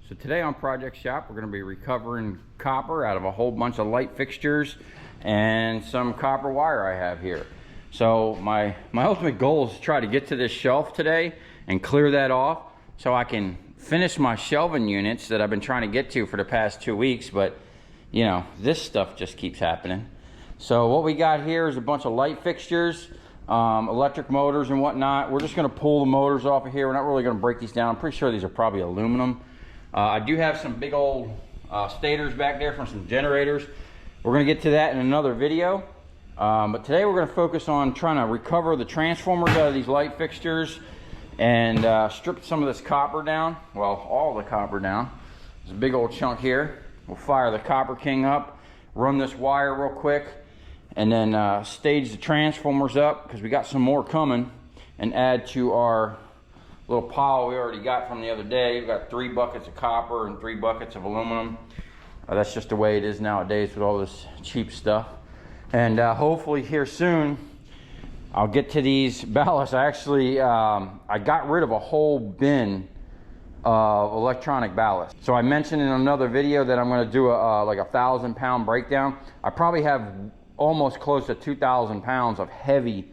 So today on Project Shop, we're going to be recovering copper out of a whole bunch of light fixtures and some copper wire I have here. So my ultimate goal is to try to get to this shelf today and clear that off so I can finish my shelving units that I've been trying to get to for the past 2 weeks, but you know, this stuff just keeps happening. So what we got here is a bunch of light fixtures, electric motors and whatnot. We're just going to pull the motors off of here. We're not really going to break these down. I'm pretty sure these are probably aluminum. I do have some big old stators back there from some generators. We're going to get to that in another video. But today we're going to focus on trying to recover the transformers out of these light fixtures and strip some of this copper down. Well, all the copper down. There's a big old chunk here. We'll fire the Copper King up, run this wire real quick, and then stage the transformers up because we got some more coming, and add to our little pile we already got from the other day. We've got 3 buckets of copper and 3 buckets of aluminum. That's just the way it is nowadays with all this cheap stuff. And hopefully here soon I'll get to these ballasts. I actually I got rid of a whole bin of electronic ballast. So I mentioned in another video that I'm going to do like a 1,000-pound breakdown. I probably have almost close to 2,000 pounds of heavy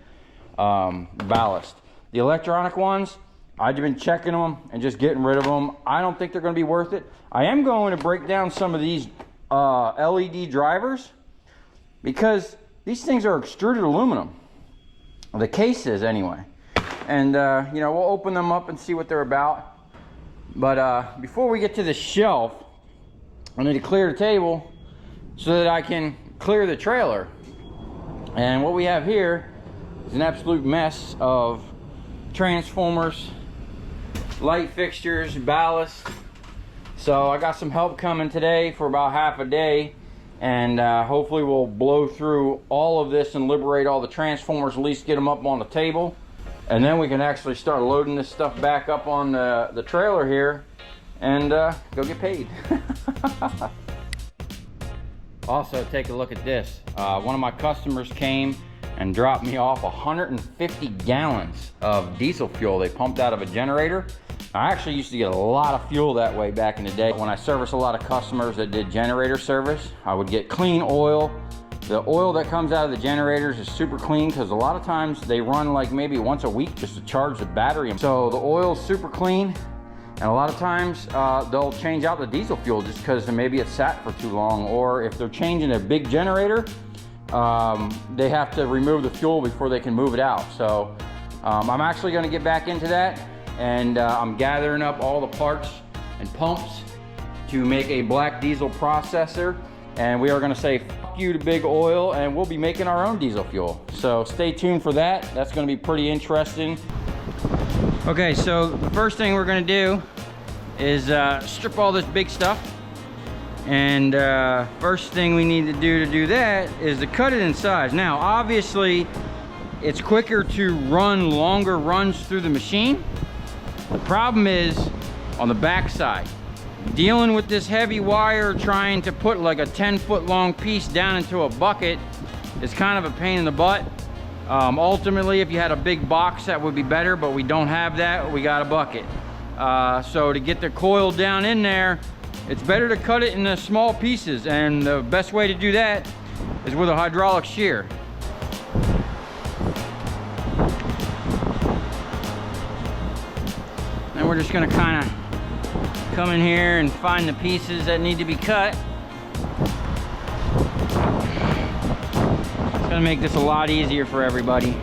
ballast. The electronic ones, I've been checking them and just getting rid of them. I don't think they're going to be worth it. I am going to break down some of these LED drivers because these things are extruded aluminum. The case is anyway. And you know, we'll open them up and see what they're about. But before we get to the shelf, I need to clear the table so that I can clear the trailer. And what we have here is an absolute mess of transformers, light fixtures, ballast. So I got some help coming today for about half a day, and hopefully we'll blow through all of this and liberate all the transformers, at least get them up on the table, and then we can actually start loading this stuff back up on the trailer here and go get paid. Also, take a look at this. One of my customers came and dropped me off 150 gallons of diesel fuel they pumped out of a generator. I actually used to get a lot of fuel that way back in the day. When I serviced a lot of customers that did generator service, I would get clean oil. The oil that comes out of the generators is super clean because a lot of times they run like maybe once a week just to charge the battery. So the oil is super clean, and a lot of times they'll change out the diesel fuel just because maybe it sat for too long, or if they're changing a big generator, they have to remove the fuel before they can move it out. So I'm actually going to get back into that, and I'm gathering up all the parts and pumps to make a black diesel processor, and we are going to say fuck you to big oil, and we'll be making our own diesel fuel. So stay tuned for that. That's going to be pretty interesting. Okay, so the first thing we're going to do is strip all this big stuff. And first thing we need to do that is to cut it in size. Now, obviously, it's quicker to run longer runs through the machine. The problem is on the back side. Dealing with this heavy wire, trying to put like a 10-foot long piece down into a bucket is kind of a pain in the butt. Ultimately, if you had a big box, that would be better, but we don't have that. We got a bucket. So to get the coil down in there, it's better to cut it into small pieces, and the best way to do that is with a hydraulic shear. Then we're just gonna kind of come in here and find the pieces that need to be cut. It's gonna make this a lot easier for everybody.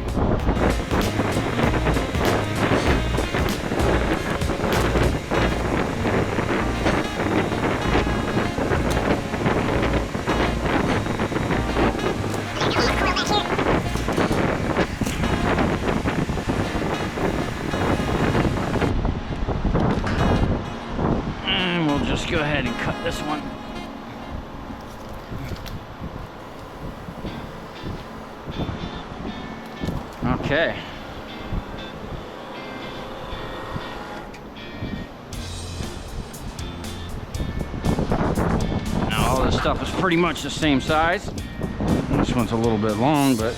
Go ahead and cut this one. Okay. Now all this stuff is pretty much the same size. This one's a little bit long, but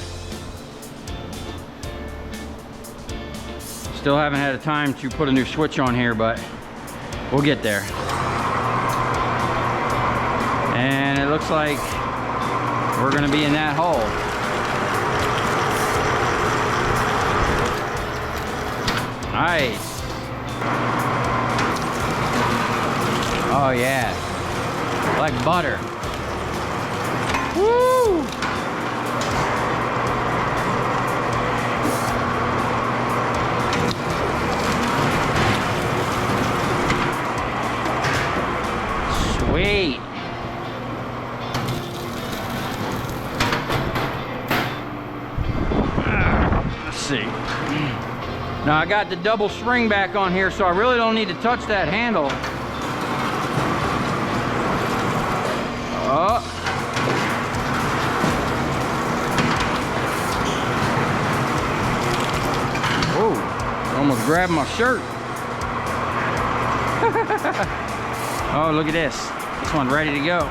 still haven't had a time to put a new switch on here, but we'll get there. And it looks like we're gonna be in that hole. Nice. Oh yeah, like butter. Woo! Sweet. Let's see. Now I got the double spring back on here, so I really don't need to touch that handle. Oh. Whoa, almost grabbed my shirt. Oh, look at this. This one's ready to go.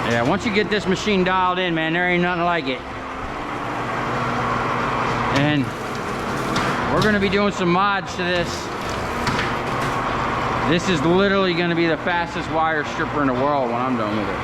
Yeah, once you get this machine dialed in, man, there ain't nothing like it. And we're gonna be doing some mods to this. This is literally gonna be the fastest wire stripper in the world when I'm done with it.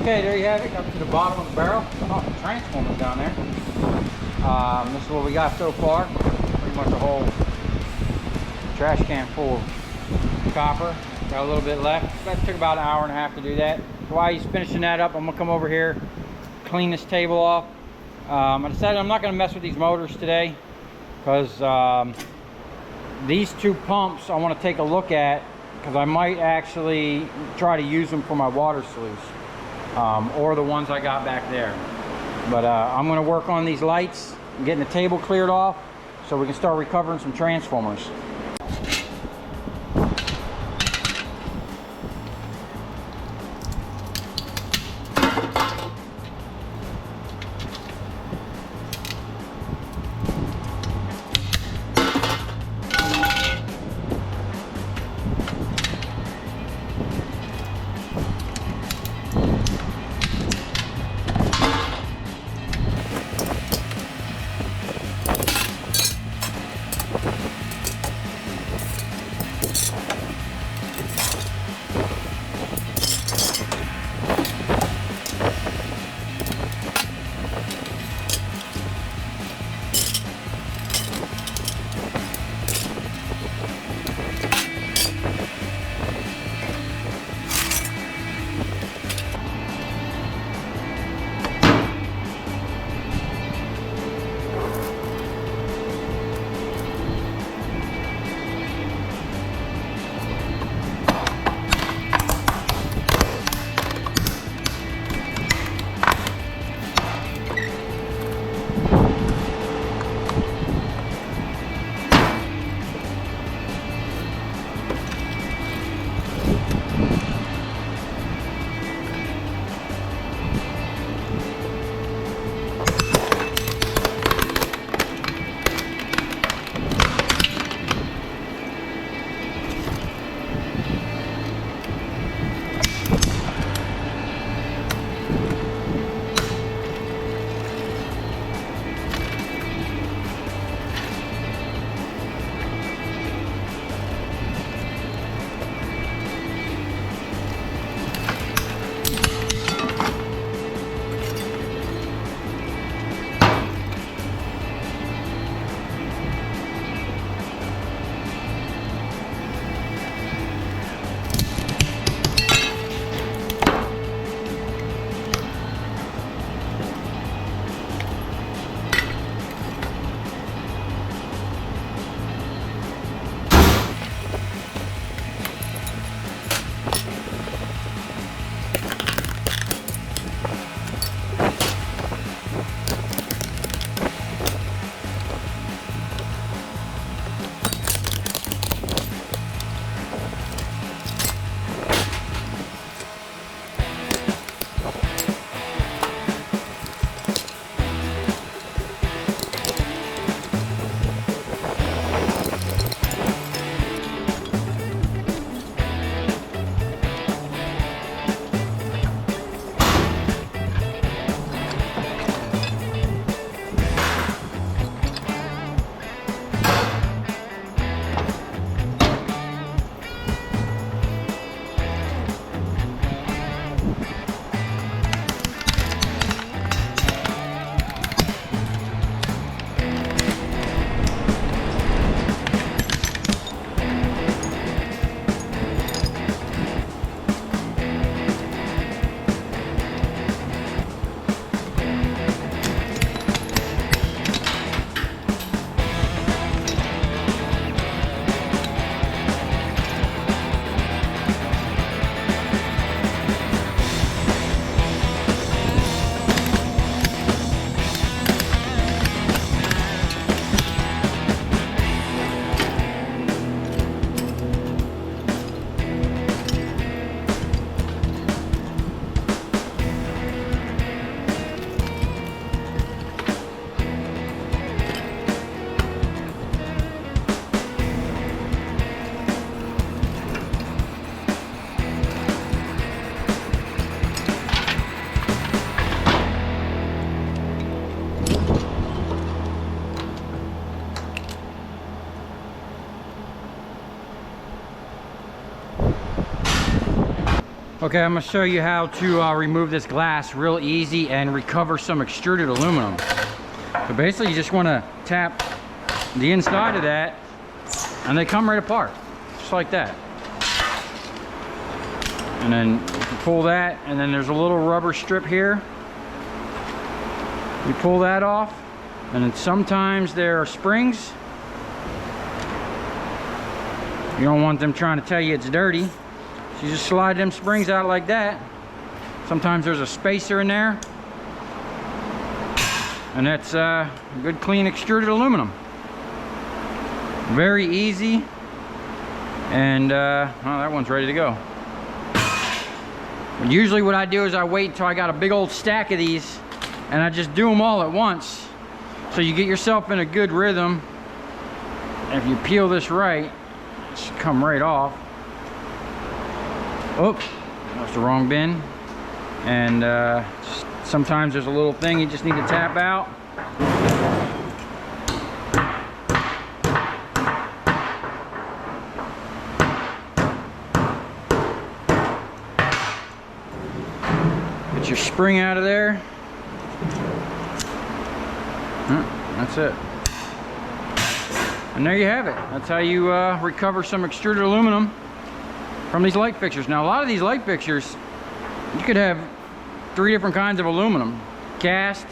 Okay, there you have it. Up to the bottom of the barrel. Oh, the transformer's down there. This is what we got so far. Pretty much a whole trash can full of copper. Got a little bit left. That took about an hour and a half to do that. While he's finishing that up, I'm gonna come over here, clean this table off. I decided I'm not gonna mess with these motors today because these two pumps I want to take a look at, because I might actually try to use them for my water sluice, or the ones I got back there. But I'm gonna work on these lights and getting the table cleared off so we can start recovering some transformers. Okay, I'm gonna show you how to remove this glass real easy and recover some extruded aluminum. So basically you just wanna tap the inside of that and they come right apart, just like that. And then you pull that, and then there's a little rubber strip here. You pull that off, and then sometimes there are springs. You don't want them trying to tell you it's dirty. So you just slide them springs out like that. Sometimes there's a spacer in there. And that's good clean extruded aluminum. Very easy. And well, that one's ready to go. But usually what I do is I wait until I got a big old stack of these and I just do them all at once. So you get yourself in a good rhythm. And if you peel this right, it should come right off. Oops, that's the wrong bin. And sometimes there's a little thing you just need to tap out. Get your spring out of there. That's it. And there you have it. That's how you recover some extruded aluminum from these light fixtures. Now a lot of these light fixtures, you could have 3 different kinds of aluminum. Cast.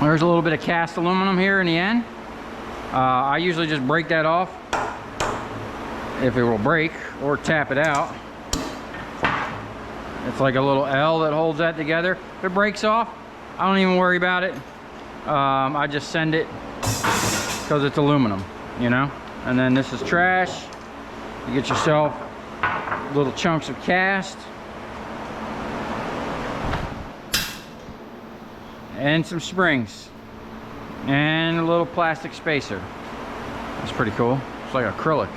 There's a little bit of cast aluminum here in the end. I usually just break that off if it will break, or tap it out. It's like a little L that holds that together. If it breaks off, I don't even worry about it. I just send it because it's aluminum, you know? And then this is trash. You get yourself little chunks of cast and some springs and a little plastic spacer. That's pretty cool. It's like acrylic.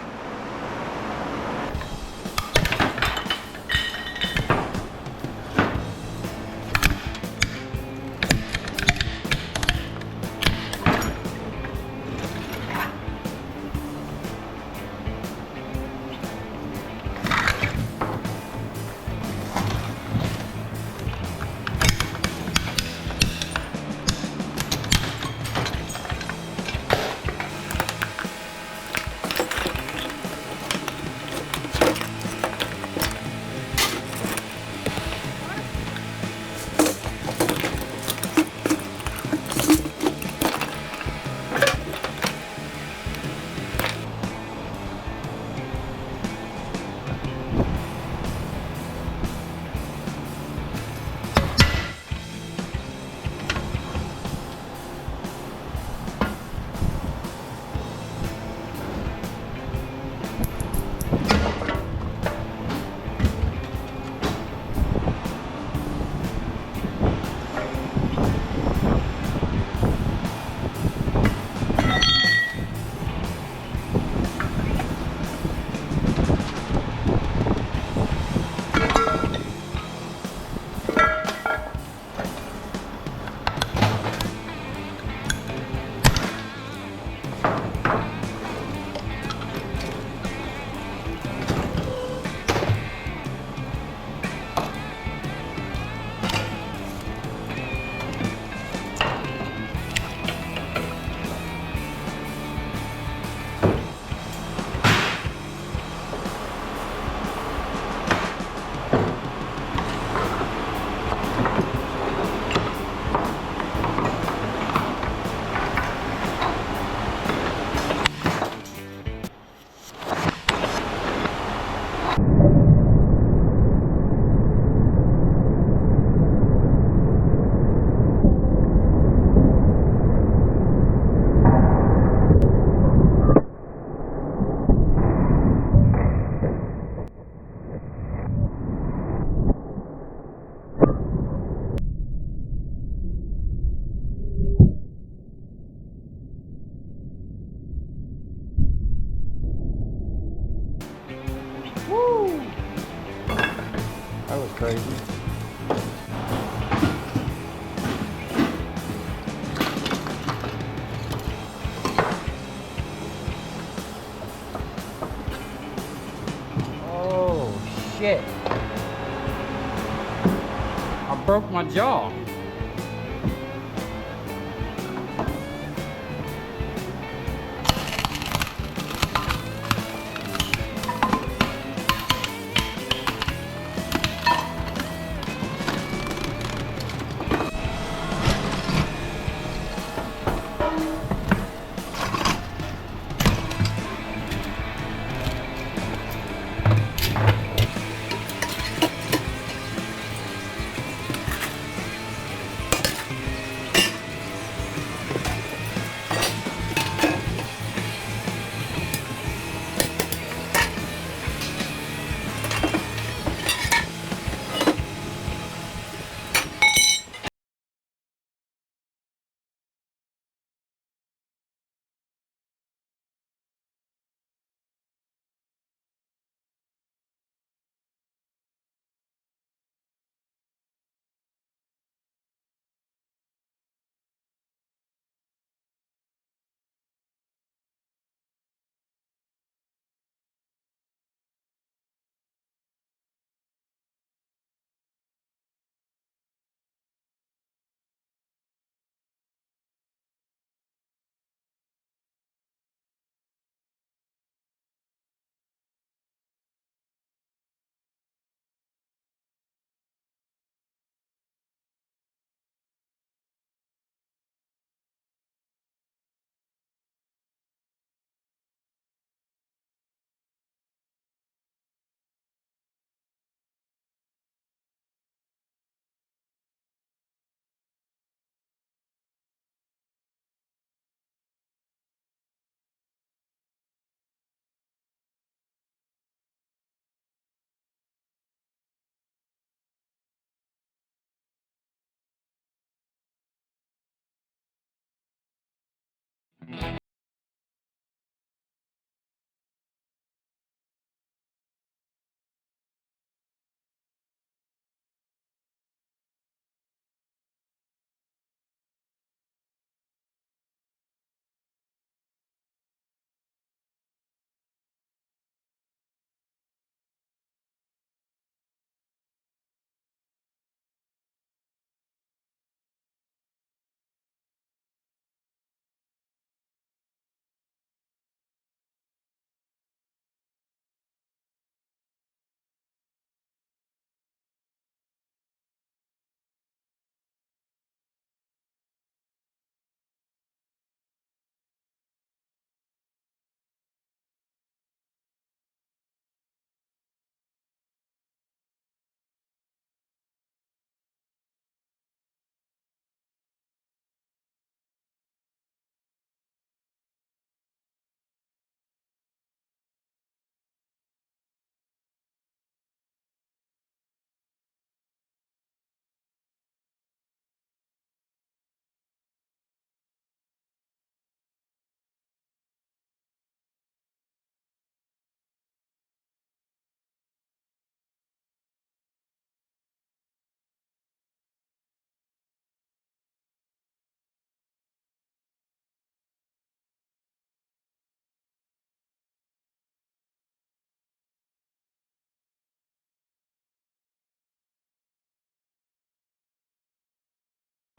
That was crazy. Oh shit. I broke my jaw.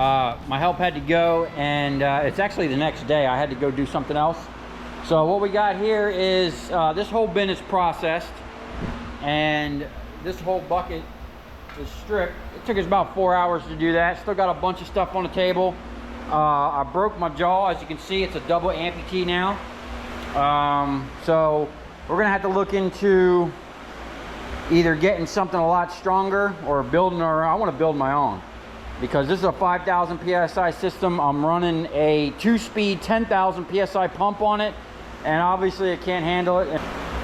My help had to go, and it's actually the next day. I had to go do something else. So what we got here is this whole bin is processed, and this whole bucket is stripped. It took us about 4 hours to do that. Still got a bunch of stuff on the table. I broke my jaw. As you can see, it's a double amputee now. So we're gonna have to look into either getting something a lot stronger or building our, I want to build my own, because this is a 5,000 PSI system. I'm running a 2-speed 10,000 PSI pump on it, and obviously it can't handle it.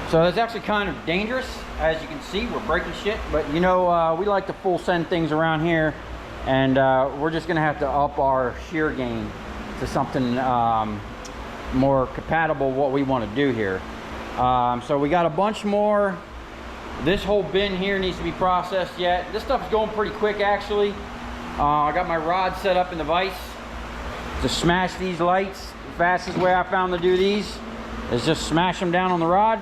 So it's actually kind of dangerous. As you can see, we're breaking shit, but you know, we like to full send things around here, and we're just gonna have to up our shear game to something more compatible with what we want to do here. So we got a bunch more. This whole bin here needs to be processed yet. This stuff's going pretty quick, actually. I got my rod set up in the vise to smash these lights. The fastest way I found to do these is just smash them down on the rod.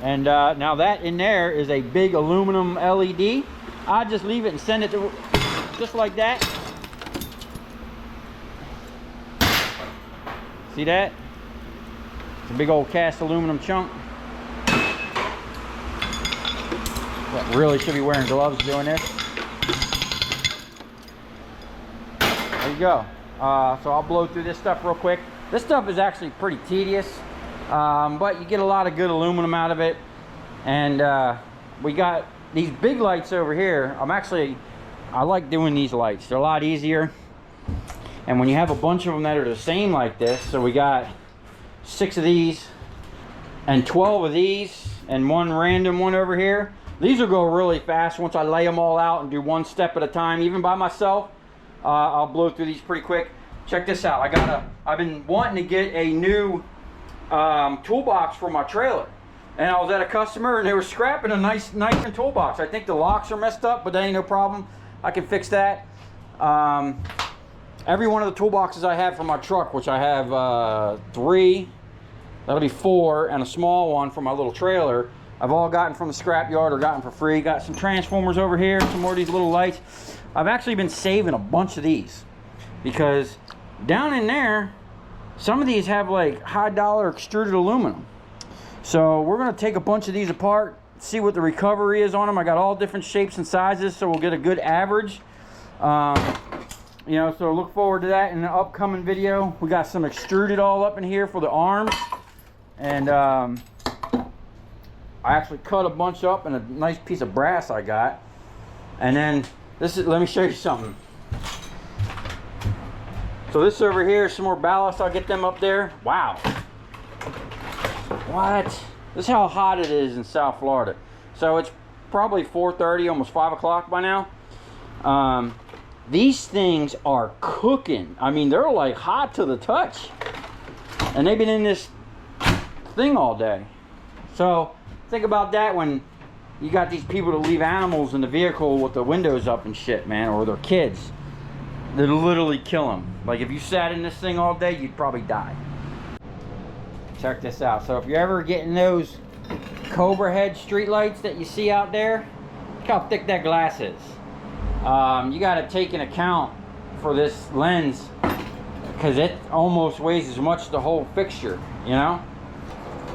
And now that in there is a big aluminum LED. I just leave it and send it to, just like that. See that? It's a big old cast aluminum chunk. But really should be wearing gloves doing this. There you go. So I'll blow through this stuff real quick. This stuff is actually pretty tedious, but you get a lot of good aluminum out of it. And we got these big lights over here. I like doing these lights. They're a lot easier. And when you have a bunch of them that are the same like this, so we got 6 of these and 12 of these and one random one over here. These will go really fast once I lay them all out and do one step at a time. Even by myself, I'll blow through these pretty quick. Check this out. I've been wanting to get a new toolbox for my trailer, and I was at a customer and they were scrapping a nice toolbox. I think the locks are messed up, but that ain't no problem. I can fix that. Every one of the toolboxes I have for my truck, which I have 3, that'll be 4, and a small one for my little trailer, I've all gotten from the scrap yard or gotten for free. Got some transformers over here, some more of these little lights. I've actually been saving a bunch of these because down in there, some of these have like high dollar extruded aluminum. So we're gonna take a bunch of these apart, see what the recovery is on them. I got all different shapes and sizes, so we'll get a good average. You know, so look forward to that in the upcoming video. We got some extruded all up in here for the arms, and I actually cut a bunch up in a nice piece of brass I got. And then this is, let me show you something. So this over here is some more ballast. I'll get them up there. Wow. What? This is how hot it is in South Florida. So it's probably 4:30, almost 5 o'clock by now. These things are cooking. I mean, they're like hot to the touch. And they've been in this thing all day. So think about that when you got these people that leave animals in the vehicle with the windows up and shit, man, or their kids. They literally kill them. Like if you sat in this thing all day, you'd probably die. Check this out. So if you're ever getting those Cobra head street lights that you see out there, look how thick that glass is. You got to take into account for this lens, because it almost weighs as much as the whole fixture, you know.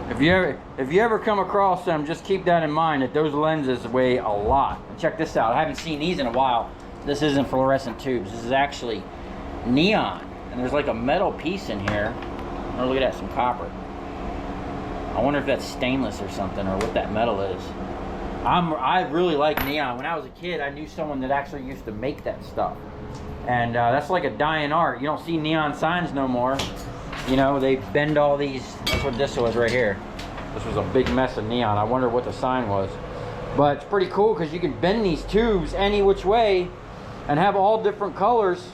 If you ever come across them, just keep that in mind, that those lenses weigh a lot. Check this out. I haven't seen these in a while. This isn't fluorescent tubes. This is actually neon, and there's like a metal piece in here. Oh, look at that, some copper. I wonder if that's stainless or something, or what that metal is. I really like neon. When I was a kid, I knew someone that actually used to make that stuff, and that's like a dying art. You don't see neon signs no more. You know, they bend all these. That's what this was right here. This was a big mess of neon. I wonder what the sign was. But it's pretty cool because you can bend these tubes any which way and have all different colors.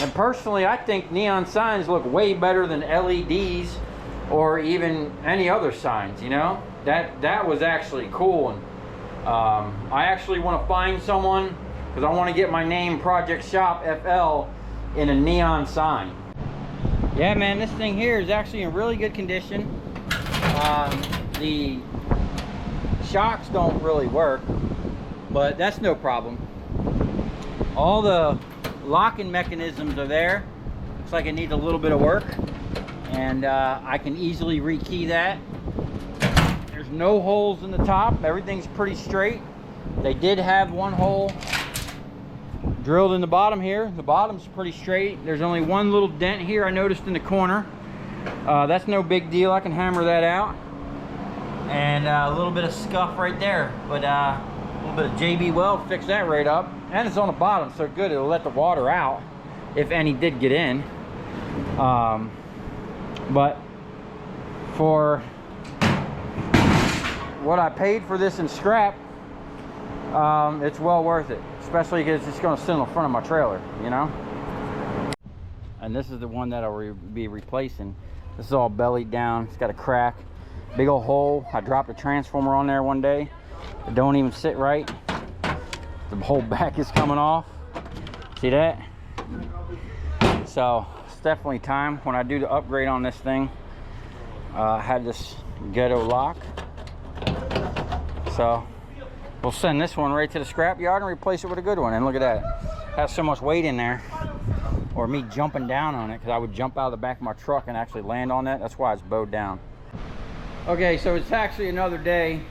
And personally, I think neon signs look way better than LEDs or even any other signs, you know? That was actually cool. And I actually want to find someone, because I want to get my name Project Shop FL in a neon sign. Yeah, man, this thing here is actually in really good condition. The shocks don't really work, but that's no problem. All the locking mechanisms are there. Looks like it needs a little bit of work, and I can easily rekey that. There's no holes in the top. Everything's pretty straight. They did have one hole drilled in the bottom here. The bottom's pretty straight. There's only one little dent here I noticed in the corner. That's no big deal. I can hammer that out. And a little bit of scuff right there, but a little bit of JB Weld fixed that right up. And it's on the bottom, so good, it'll let the water out if any did get in. But for what I paid for this in scrap, it's well worth it, especially because it's going to sit in the front of my trailer, you know. And this is the one that I'll be replacing. This is all bellied down. It's got a crack, big old hole. I dropped a transformer on there one day. It don't even sit right. The whole back is coming off. See that? So it's definitely time when I do the upgrade on this thing. I had this ghetto lock, so we'll send this one right to the scrap yard and replace it with a good one. And look at that, it has so much weight in there, or me jumping down on it, because I would jump out of the back of my truck and actually land on that. That's why it's bowed down. Okay, so it's actually another day,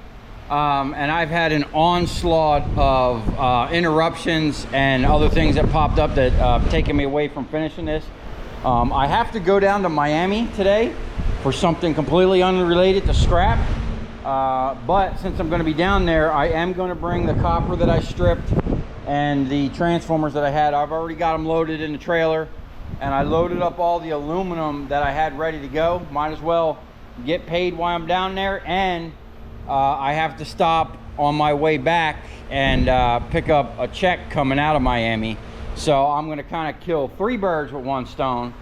and I've had an onslaught of interruptions and other things that popped up that taken me away from finishing this. I have to go down to Miami today for something completely unrelated to scrap. But since I'm going to be down there, I am going to bring the copper that I stripped and the transformers that I had. I've already got them loaded in the trailer, and I loaded up all the aluminum that I had ready to go. Might as well get paid while I'm down there, and I have to stop on my way back and pick up a check coming out of Miami. So I'm going to kind of kill 3 birds with 1 stone.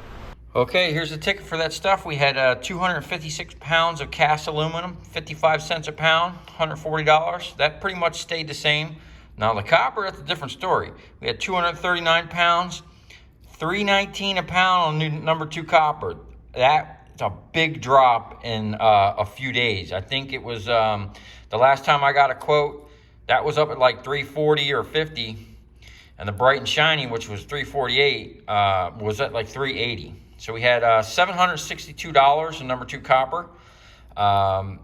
Okay, here's the ticket for that stuff. We had 256 pounds of cast aluminum, 55 cents a pound, $140. That pretty much stayed the same. Now the copper, that's a different story. We had 239 pounds, $3.19 a pound on new number 2 copper. That's a big drop in a few days. I think it was the last time I got a quote, that was up at like 340 or 50, and the bright and shiny, which was 348, was at like 380. So we had $762 in number 2 copper.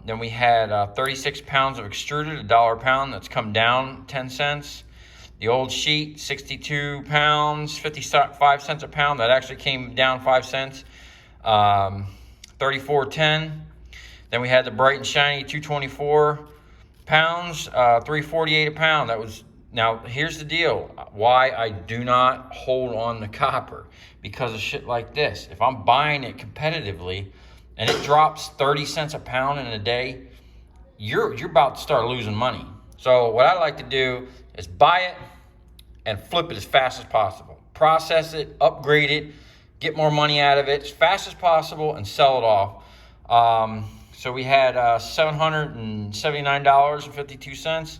Then we had 36 pounds of extruded, $1 a pound. That's come down 10 cents. The old sheet, 62 pounds, 55 cents a pound. That actually came down 5 cents. 34.10. Then we had the bright and shiny 224 pounds, 348 a pound. That was. Now, here's the deal, why I do not hold on the copper, because of shit like this. If I'm buying it competitively and it drops 30 cents a pound in a day, you're about to start losing money. So what I like to do is buy it and flip it as fast as possible. Process it, upgrade it, get more money out of it as fast as possible, and sell it off. So we had $779.52.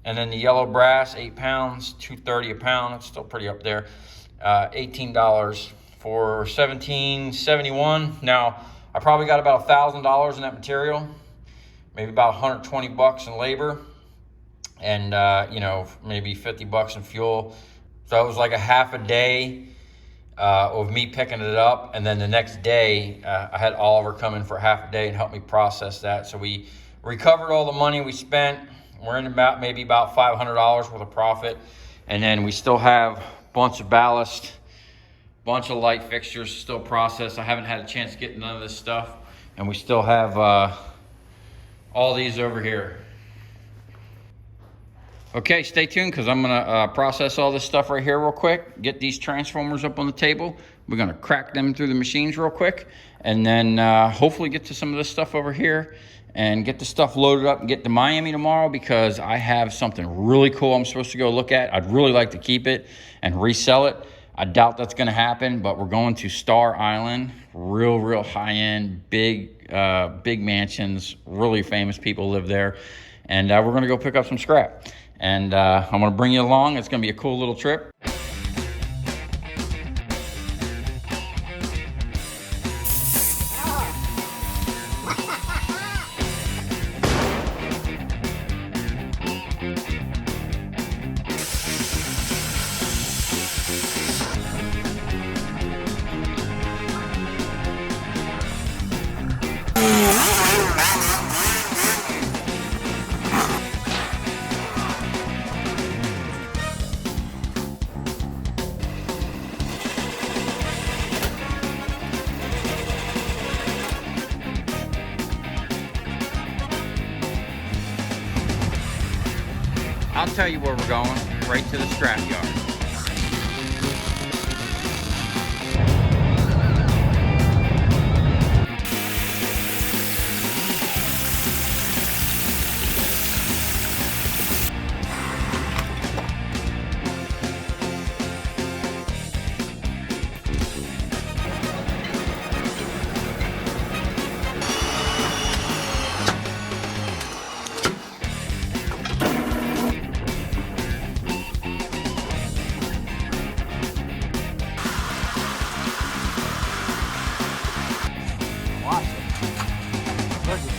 And then the yellow brass, 8 pounds, $2.30 a pound. It's still pretty up there. $18 for $17.71. Now, I probably got about $1,000 in that material, maybe about $120 in labor, and maybe $50 in fuel. So it was like a half a day of me picking it up, and then the next day I had Oliver come in for half a day and help me process that. So we recovered all the money we spent. We're in maybe about $500 worth of profit. And then we still have a bunch of ballast, bunch of light fixtures still processed. I haven't had a chance to get none of this stuff. And we still have all these over here. Okay, stay tuned, because I'm gonna process all this stuff right here real quick, get these transformers up on the table. We're gonna crack them through the machines real quick, and then hopefully get to some of this stuff over here and get the stuff loaded up and get to Miami tomorrow, because I have something really cool I'm supposed to go look at. I'd really like to keep it and resell it. I doubt that's gonna happen, but we're going to Star Island. Real high-end, big mansions, really famous people live there. And we're gonna go pick up some scrap. And I'm gonna bring you along. It's gonna be a cool little trip. I'll tell you where we're going, right to the scrap yard.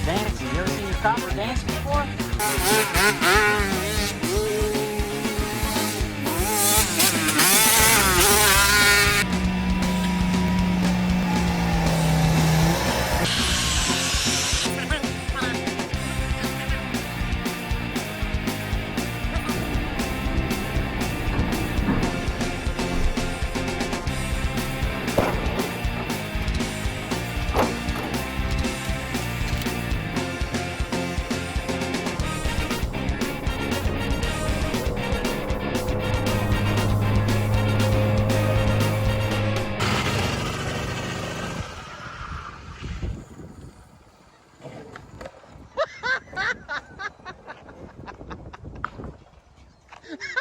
Dancing. You ever seen your copper dance before?